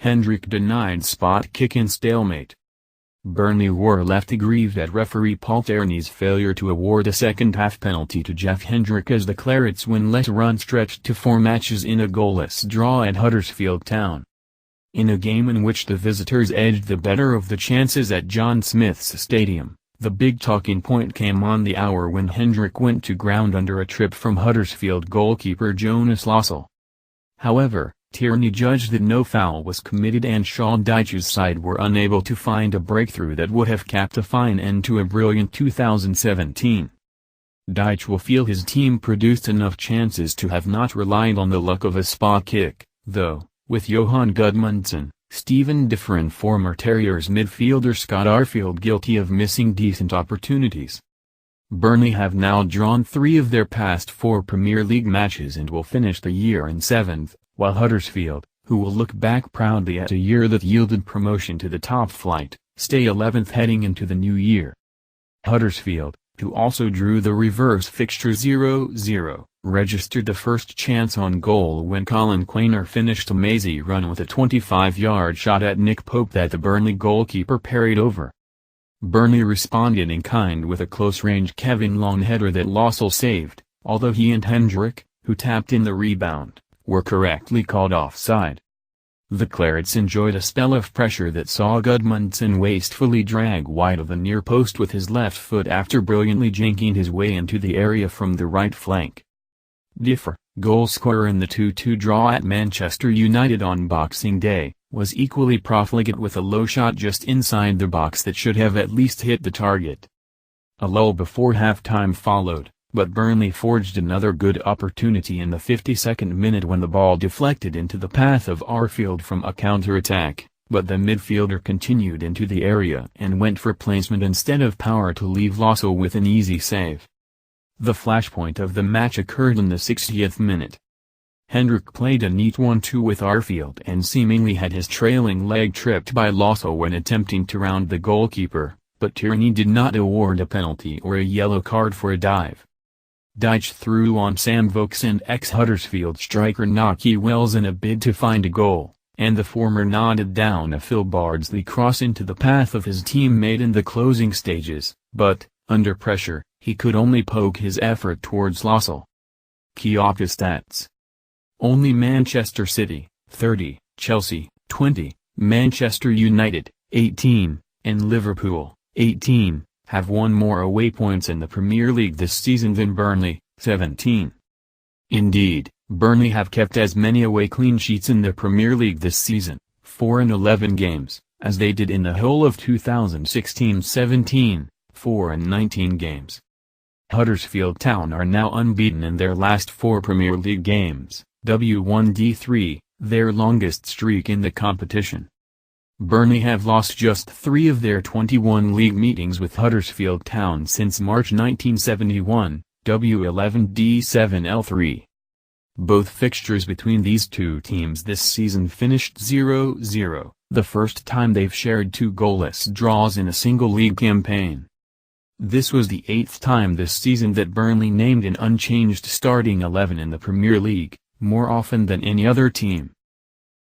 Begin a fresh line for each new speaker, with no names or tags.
Hendrick denied spot kick in stalemate. Burnley were left aggrieved at referee Paul Tierney's failure to award a second-half penalty to Jeff Hendrick as the Clarets' winless run stretched to 4 matches in a goalless draw at Huddersfield Town. In a game in which the visitors edged the better of the chances at John Smith's Stadium, the big talking point came on the hour when Hendrick went to ground under a trip from Huddersfield goalkeeper Jonas Lossell. However, Tierney judged that no foul was committed and Sean Dyche's side were unable to find a breakthrough that would have capped a fine end to a brilliant 2017. Dyche will feel his team produced enough chances to have not relied on the luck of a spot kick, though, with Johan Gudmundsson, Stephen Differ and former Terriers midfielder Scott Arfield guilty of missing decent opportunities. Burnley have now drawn 3 of their past 4 Premier League matches and will finish the year in 7th, while Huddersfield, who will look back proudly at a year that yielded promotion to the top flight, stay 11th heading into the new year. Huddersfield, who also drew the reverse fixture 0-0, registered the first chance on goal when Colin Quainer finished a mazy run with a 25-yard shot at Nick Pope that the Burnley goalkeeper parried over. Burnley responded in kind with a close-range Kevin Long header that Lossell saved, although he and Hendrick, who tapped in the rebound, were correctly called offside. The Clarets enjoyed a spell of pressure that saw Gudmundsson wastefully drag wide of the near post with his left foot after brilliantly jinking his way into the area from the right flank. Differ, goalscorer in the 2-2 draw at Manchester United on Boxing Day, was equally profligate with a low shot just inside the box that should have at least hit the target. A lull before half-time followed, but Burnley forged another good opportunity in the 52nd minute when the ball deflected into the path of Arfield from a counter-attack, but the midfielder continued into the area and went for placement instead of power to leave Lossell with an easy save. The flashpoint of the match occurred in the 60th minute. Hendrick played a neat 1-2 with Arfield and seemingly had his trailing leg tripped by Lossell when attempting to round the goalkeeper, but Tierney did not award a penalty or a yellow card for a dive. Dyche threw on Sam Vokes and ex-Huddersfield striker Nahki Wells in a bid to find a goal, and the former nodded down a Phil Bardsley cross into the path of his teammate in the closing stages, but, under pressure, he could only poke his effort towards Lossell. Key stats. Only Manchester City, 30, Chelsea, 20, Manchester United, 18, and Liverpool, 18. Have won more away points in the Premier League this season than Burnley, 17. Indeed, Burnley have kept as many away clean sheets in the Premier League this season, 4 in 11 games, as they did in the whole of 2016-17, 4 in 19 games. Huddersfield Town are now unbeaten in their last 4 Premier League games, W1-D3, their longest streak in the competition. Burnley have lost just 3 of their 21 league meetings with Huddersfield Town since March 1971, W11-D7L3. Both fixtures between these two teams this season finished 0-0, the first time they've shared 2 goalless draws in a single league campaign. This was the 8th time this season that Burnley named an unchanged starting 11 in the Premier League, more often than any other team.